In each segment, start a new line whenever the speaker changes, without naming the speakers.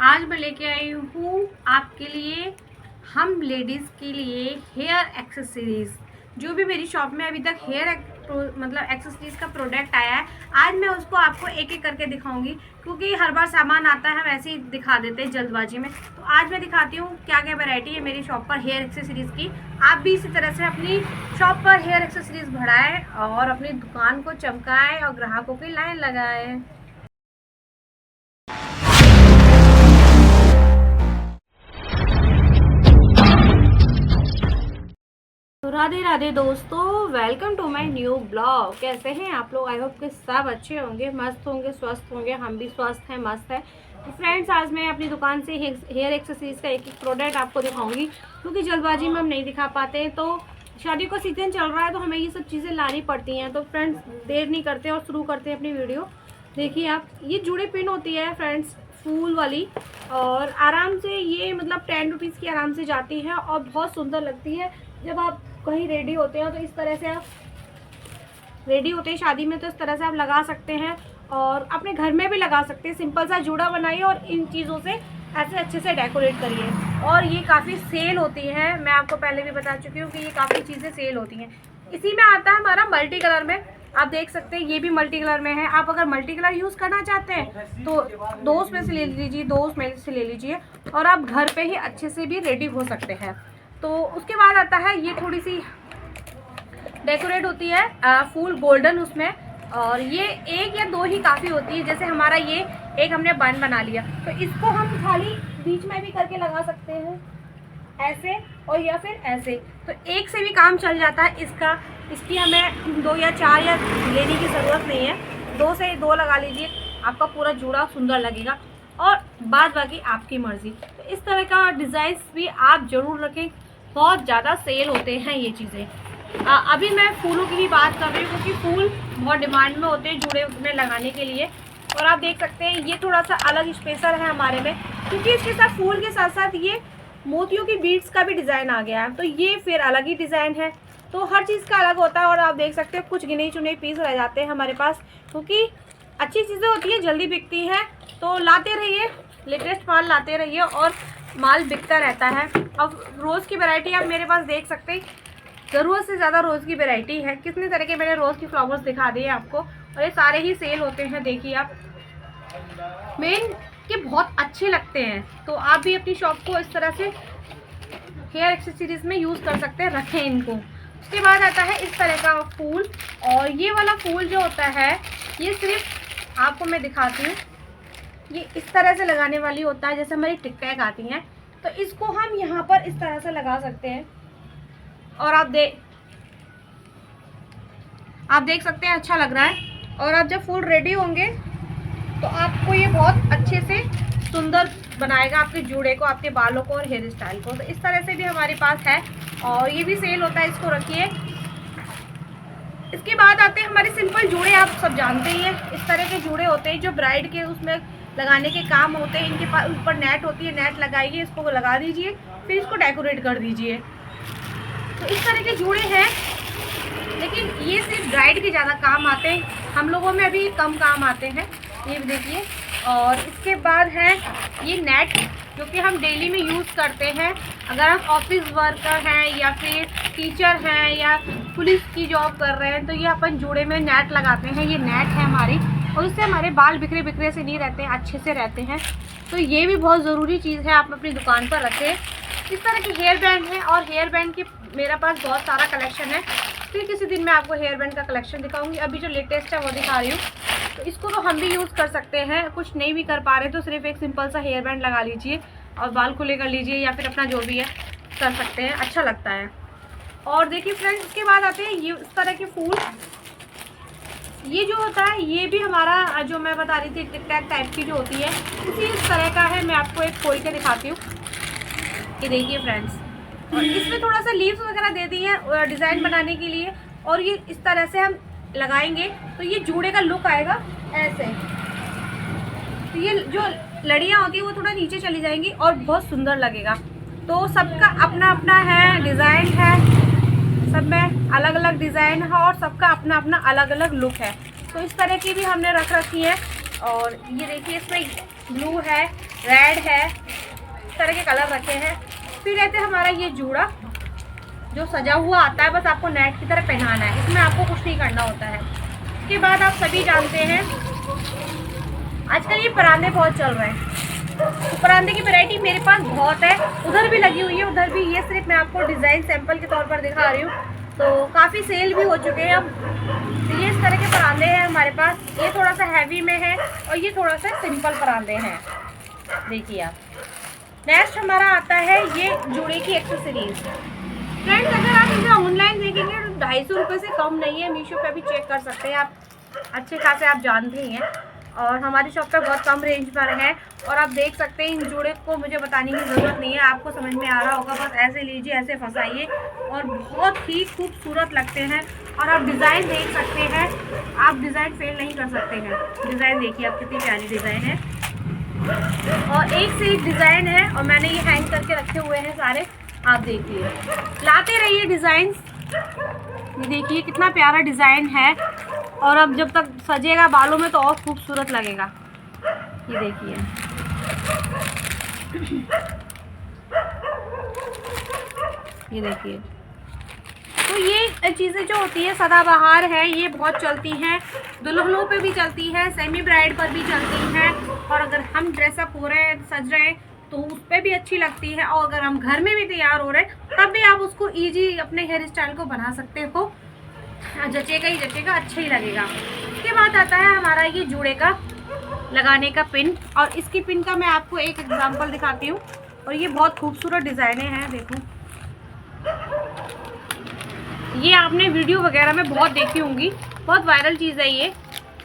आज मैं लेके आई हूँ आपके लिए, हम लेडीज़ के लिए हेयर एक्सेसरीज़। जो भी मेरी शॉप में अभी तक हेयर एक्सेसरीज़ का प्रोडक्ट आया है, आज मैं उसको आपको एक एक करके दिखाऊंगी, क्योंकि हर बार सामान आता है वैसे ही दिखा देते हैं जल्दबाजी में। तो आज मैं दिखाती हूँ क्या क्या वैरायटी है मेरी शॉप पर हेयर एक्सेसरीज़ की। आप भी इसी तरह से अपनी शॉप पर हेयर एक्सेसरीज़ बढ़ाएँ और अपनी दुकान को चमकाएँ और ग्राहकों की लाइन लगाएँ। राधे राधे दोस्तों, welcome to my new blog. कैसे हैं आप लोग? आई होप कि सब अच्छे होंगे, मस्त होंगे, स्वस्थ होंगे। हम भी स्वस्थ हैं, मस्त है। तो फ्रेंड्स, आज मैं अपनी दुकान से हेयर एक्सेसरीज का एक एक प्रोडक्ट आपको दिखाऊंगी, क्योंकि जल्दबाजी में हम नहीं दिखा पाते। तो शादी का सीजन चल रहा है तो हमें ये सब चीज़ें लानी पड़ती हैं। तो फ्रेंड्स, देर नहीं करते और शुरू करते हैं अपनी वीडियो। देखिए आप, ये जुड़े पिन होती है फ्रेंड्स, फूल वाली, और आराम से ये 10 रुपीज़ की आराम से जाती है और बहुत सुंदर लगती है। जब आप कहीं रेडी होते हैं तो इस तरह से आप रेडी होते हैं शादी में, तो इस तरह से आप लगा सकते हैं और अपने घर में भी लगा सकते हैं। सिंपल सा जूड़ा बनाइए और इन चीज़ों से ऐसे अच्छे से डेकोरेट करिए। और ये काफ़ी सेल होती है, मैं आपको पहले भी बता चुकी हूँ कि ये काफ़ी चीज़ें सेल होती हैं। इसी में आता है हमारा मल्टी कलर में, आप देख सकते हैं ये भी मल्टी कलर में है। आप अगर मल्टी कलर यूज़ करना चाहते हैं तो दो उसमें से ले लीजिए, दो उसमें से ले लीजिए और आप घर पे ही अच्छे से भी रेडी हो सकते हैं। तो उसके बाद आता है ये थोड़ी सी डेकोरेट होती है फूल गोल्डन उसमें, और ये एक या दो ही काफ़ी होती है। जैसे हमारा ये एक हमने बन बना लिया, तो इसको हम खाली बीच में भी करके लगा सकते हैं ऐसे, और या फिर ऐसे। तो एक से भी काम चल जाता है इसकी हमें 2 या 4 या लेने की ज़रूरत नहीं है। 2 से 2 लगा लीजिए, आपका पूरा जूड़ा सुंदर लगेगा और बाद बाकी आपकी मर्ज़ी। तो इस तरह का डिज़ाइन भी आप ज़रूर रखें, बहुत ज़्यादा सेल होते हैं ये चीज़ें। अभी मैं फूलों की ही बात कर रही हूँ, क्योंकि फूल बहुत डिमांड में होते हैं जूड़े में लगाने के लिए। और आप देख सकते हैं ये थोड़ा सा अलग स्पेशल है हमारे में, क्योंकि इसके साथ फूल के साथ साथ ये मोतियों की बीड्स का भी डिज़ाइन आ गया है, तो ये फिर अलग ही डिज़ाइन है। तो हर चीज़ का अलग होता है। और आप देख सकते हैं कुछ गिने चुने पीस रह जाते हैं हमारे पास, क्योंकि अच्छी चीज़ें होती हैं, जल्दी बिकती हैं। तो लाते रहिए, लेटेस्ट माल लाते रहिए और माल बिकता रहता है। अब रोज़ की वैरायटी आप मेरे पास देख सकते हैं, ज़रूरत से ज़्यादा रोज़ की वैरायटी है। कितने तरह के मैंने रोज़ की फ्लावर्स दिखा दिए आपको, और ये सारे ही सेल होते हैं। देखिए आप, मेन के बहुत अच्छे लगते हैं। तो आप भी अपनी शॉप को इस तरह से हेयर एक्सेसरीज में यूज़ कर सकते हैं, रखें इनको। उसके बाद आता है इस तरह का फूल, और ये वाला फूल जो होता है ये सिर्फ आपको मैं दिखाती हूँ, ये इस तरह से लगाने वाली होता है। जैसे हमारी टिक टैग आती हैं, तो इसको हम यहाँ पर इस तरह से लगा सकते हैं। और आप देख सकते हैं अच्छा लग रहा है। और आप जब फूल रेडी होंगे तो आपको ये बहुत अच्छे से सुंदर बनाएगा आपके जूड़े को, आपके बालों को और हेयर स्टाइल को। तो इस तरह से भी हमारे पास है और ये भी सेल होता है, इसको रखिए। इसके बाद आते हैं हमारे सिंपल जूड़े। आप सब जानते ही हैं, इस तरह के जूड़े होते हैं जो ब्राइड के उसमें लगाने के काम होते हैं। इनके पास ऊपर नेट होती है, नेट लगाइए, इसको लगा दीजिए, फिर इसको डेकोरेट कर दीजिए। तो इस तरह के जूड़े हैं, लेकिन ये सिर्फ ब्राइड के ज़्यादा काम आते हैं, हम लोगों में अभी कम काम आते हैं। ये भी देखिए। और इसके बाद है ये नेट, जो कि हम डेली में यूज़ करते हैं। अगर हम ऑफिस वर्कर हैं या फिर टीचर हैं या पुलिस की जॉब कर रहे हैं, तो ये अपन जूड़े में नेट लगाते हैं। ये नेट है हमारी, और इससे हमारे बाल बिखरे बिखरे से नहीं रहते हैं, अच्छे से रहते हैं। तो ये भी बहुत ज़रूरी चीज़ है, आप अपनी दुकान पर रखें। इस तरह के हेयर बैंड हैं, और हेयर बैंड के मेरा पास बहुत सारा कलेक्शन है। फिर किसी दिन मैं आपको हेयर बैंड का कलेक्शन दिखाऊंगी। अभी जो लेटेस्ट है वो दिखा रही हूँ। तो इसको तो हम भी यूज़ कर सकते हैं, कुछ नहीं भी कर पा रहे तो सिर्फ एक सिंपल सा हेयर बैंड लगा लीजिए और बाल खुले कर लीजिए, या फिर अपना जो भी है कर सकते हैं, अच्छा लगता है। और देखिए फ्रेंड्स, इसके बाद आते हैं ये इस तरह के फूल। ये जो होता है ये भी हमारा, जो मैं बता रही थी टिक टैक टाइप की जो होती है, उसी इस तरह का है। मैं आपको एक खोल के दिखाती हूँ। ये देखिए फ्रेंड्स, और इसमें थोड़ा सा लीव्स वगैरह दे दी है डिज़ाइन बनाने के लिए, और ये इस तरह से हम लगाएंगे तो ये जूड़े का लुक आएगा ऐसे। तो ये जो लड़ियाँ होती है वो थोड़ा नीचे चली जाएंगी और बहुत सुंदर लगेगा। तो सबका अपना अपना है डिज़ाइन है, सब में अलग अलग डिज़ाइन है और सबका अपना अपना अलग अलग लुक है। तो इस तरह की भी हमने रख रखी है। और ये देखिए, इसमें ब्लू है, रेड है, इस तरह के कलर रखे हैं। फिर रहते हैं हमारा ये जूड़ा जो सजा हुआ आता है, बस आपको नेट की तरह पहनाना है, इसमें आपको कुछ नहीं करना होता है। इसके बाद आप सभी जानते हैं आजकल ये परांदे बहुत चल रहे हैं, तो परांदे की वैरायटी मेरे पास बहुत है, उधर भी लगी हुई है, उधर भी। ये सिर्फ मैं आपको डिज़ाइन सैंपल के तौर पर दिखा रही हूँ, तो काफ़ी सेल भी हो चुके हैं अब। तो ये इस तरह के परांदे हैं हमारे पास, ये थोड़ा सा हैवी में है और ये थोड़ा सा सिंपल परांदे हैं। देखिए आप, नेक्स्ट हमारा आता है ये जूड़े की एक्सेसरीज। फ्रेंड्स अगर आप इसे ऑनलाइन देखेंगे तो 250 रुपये से कम नहीं है, मीशो पे भी चेक कर सकते हैं आप, अच्छे खासे आप जानते ही हैं। और हमारी शॉप पे बहुत कम रेंज पर है, और आप देख सकते हैं इन जूड़े को मुझे बताने की ज़रूरत नहीं है, आपको समझ में आ रहा होगा। बस ऐसे लीजिए, ऐसे फंसाइए और बहुत ही खूबसूरत लगते हैं। और आप डिज़ाइन देख सकते हैं, आप डिज़ाइन फेल नहीं कर सकते हैं। डिज़ाइन देखिए आप, कितनी प्यारी डिज़ाइन है, और एक से एक डिज़ाइन है, और मैंने ये हैंग करके रखे हुए हैं सारे। आप देखिए, लाते रहिए डिज़ाइन। ये देखिए कितना प्यारा डिज़ाइन है, और अब जब तक सजेगा बालों में तो और खूबसूरत लगेगा। ये देखिए, ये देखिए। तो ये चीज़ें जो होती है सदाबहार है, ये बहुत चलती हैं, दुल्हनों पे भी चलती है, सेमी ब्राइड पर भी चलती हैं, और अगर हम ड्रेसअप हो रहे हैं, सज रहे हैं, तो उस पर भी अच्छी लगती है। और अगर हम घर में भी तैयार हो रहे हैं तब भी आप उसको इजी अपने हेयर स्टाइल को बना सकते हो, जचेगा ही जचेगा, अच्छा ही लगेगा। इसके बाद आता है हमारा ये जूड़े का लगाने का पिन, और इसकी पिन का मैं आपको एक एग्जांपल दिखाती हूँ। और ये बहुत खूबसूरत डिज़ाइनें हैं, देखो ये आपने वीडियो वगैरह में बहुत देखी होंगी, बहुत वायरल चीज़ है ये,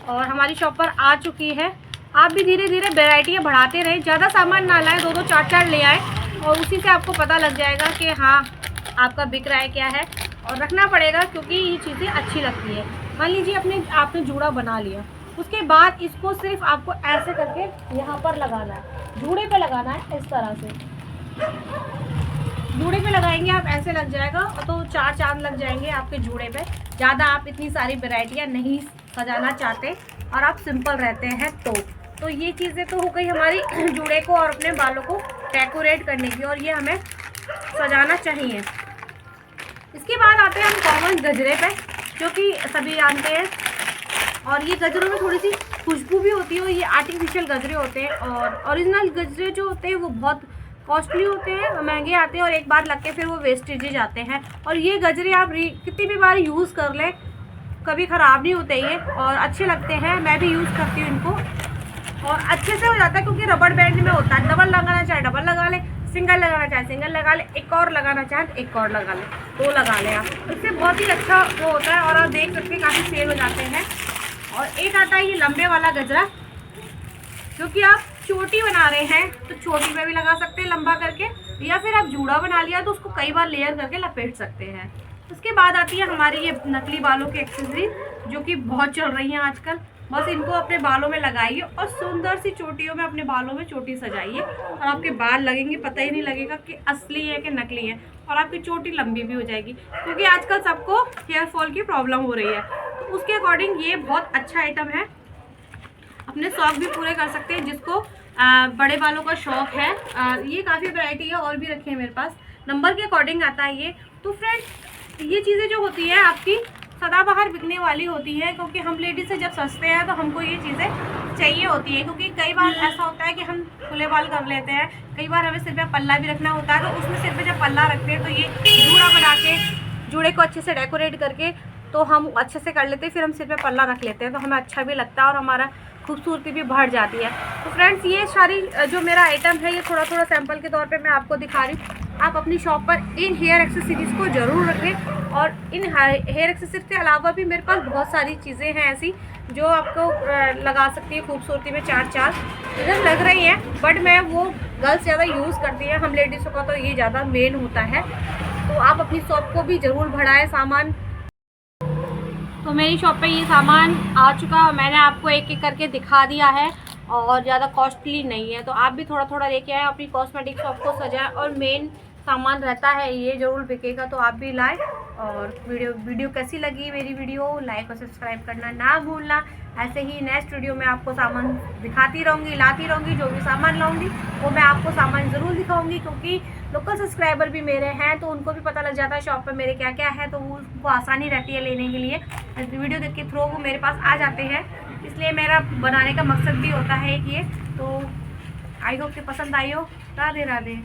और हमारी शॉप पर आ चुकी है। आप भी धीरे धीरे वैरायटियाँ बढ़ाते रहें, ज़्यादा सामान ना लाएं, 2-2 4-4 ले आए, और उसी से आपको पता लग जाएगा कि हाँ आपका बिक रहा है क्या है। और रखना पड़ेगा क्योंकि ये चीज़ें अच्छी लगती है। मान लीजिए आपने जूड़ा बना लिया, उसके बाद इसको सिर्फ आपको ऐसे करके यहाँ पर लगाना है, जूड़े पे लगाना है, इस तरह से जूड़े पे लगाएंगे आप, ऐसे लग जाएगा, तो 4 चांद लग जाएंगे आपके जूड़े पे। ज़्यादा आप इतनी सारी वैरायटियाँ नहीं सजाना चाहते और आप सिंपल रहते हैं, तो ये चीज़ें तो हो गई हमारी जूड़े को और अपने बालों को डेकोरेट करने की, और ये हमें सजाना चाहिए। इसके बाद आते हैं हम कॉमन गजरे पे, जो कि सभी जानते हैं, और ये गजरों में थोड़ी सी खुशबू भी होती है, और ये आर्टिफिशियल गजरे होते हैं, और ओरिजिनल गजरे जो होते हैं वो बहुत कॉस्टली होते हैं, महंगे आते हैं, और एक बार लग के फिर वो वेस्टेज जाते हैं। और ये गजरे आप कितनी भी बार यूज़ कर लें, कभी ख़राब नहीं होते ये, और अच्छे लगते हैं। मैं भी यूज़ करती हूँ इनको, और अच्छे से हो जाता है, क्योंकि रबड़ बैंड में होता है, डबल लगाना चाहे डबल लगा ले, सिंगल लगाना चाहे सिंगल लगा ले, एक और लगाना चाहे तो एक और लगा ले, 2 लगा ले आप, इससे बहुत ही अच्छा वो होता है। और आप देख सकते हैं काफ़ी सेल हो जाते हैं। और एक आता है ये लंबे वाला गजरा, जो कि आप चोटी बना रहे हैं तो चोटी में भी लगा सकते हैं लंबा करके, या फिर आप जूड़ा बना लिया तो उसको कई बार लेयर करके लपेट सकते हैं। उसके बाद आती है हमारी ये नकली बालों की एक्सेसरी, जो कि बहुत चल रही हैं आजकल। बस इनको अपने बालों में लगाइए और सुंदर सी चोटियों में अपने बालों में चोटी सजाइए, और आपके बाल लगेंगे, पता ही नहीं लगेगा कि असली है कि नकली है, और आपकी चोटी लंबी भी हो जाएगी, क्योंकि आजकल सबको हेयर फॉल की प्रॉब्लम हो रही है। तो उसके अकॉर्डिंग ये बहुत अच्छा आइटम है, अपने शौक भी पूरे कर सकते हैं। जिसको बड़े बालों का शौक है, ये काफ़ी वैरायटी है, और भी रखे हैं मेरे पास, नंबर के अकॉर्डिंग आता है ये। तो फ्रेंड्स ये चीज़ें जो होती हैं आपकी सदाबहार बिकने वाली होती है, क्योंकि हम लेडीज से जब सस्ते हैं तो हमको ये चीज़ें चाहिए होती है। क्योंकि कई बार ऐसा होता है कि हम खुले बाल कर लेते हैं, कई बार हमें सिर पे पल्ला भी रखना होता है, तो उसमें सिर पे जब पल्ला रखते हैं तो ये जूड़ा बना के, जूड़े को अच्छे से डेकोरेट करके तो हम अच्छे से कर लेते हैं, फिर हम सिर पे पल्ला रख लेते हैं, तो हमें अच्छा भी लगता है और हमारा खूबसूरती भी बढ़ जाती है। तो फ्रेंड्स ये सारी जो मेरा आइटम है, ये थोड़ा थोड़ा सैंपल के तौर पे मैं आपको दिखा रही हूँ। आप अपनी शॉप पर इन हेयर एक्सेसरीज़ को ज़रूर रखें, और इन हेयर एक्सेसरीज के अलावा भी मेरे पास बहुत सारी चीज़ें हैं ऐसी जो आपको लगा सकती है खूबसूरती में। 4 इधर लग रही हैं, बट मैं वो गर्ल्स ज़्यादा यूज़ करती हैं, हम लेडीज़ों का तो ये ज़्यादा मेन होता है। तो आप अपनी शॉप को भी ज़रूर बढ़ाएं सामान। तो मेरी शॉप पे ये सामान आ चुका, मैंने आपको एक एक करके दिखा दिया है, और ज़्यादा कॉस्टली नहीं है, तो आप भी थोड़ा थोड़ा लेके आए, अपनी कॉस्मेटिक शॉप को सजाएं। और मेन सामान रहता है ये, ज़रूर बिकेगा, तो आप भी लाएं। और वीडियो कैसी लगी मेरी वीडियो, लाइक और सब्सक्राइब करना ना भूलना। ऐसे ही नेक्स्ट वीडियो में आपको सामान दिखाती रहूँगी, लाती रहूँगी। जो भी सामान लाऊँगी वो मैं आपको सामान ज़रूर दिखाऊँगी, क्योंकि लोकल सब्सक्राइबर भी मेरे हैं तो उनको भी पता लग जाता है शॉप पे मेरे क्या क्या है, तो उनको आसानी रहती है लेने के लिए। वीडियो देख के थ्रू वो मेरे पास आ जाते हैं, इसलिए मेरा बनाने का मकसद भी होता है कि ये। तो आई होप कि पसंद आई हो। राधे राधे।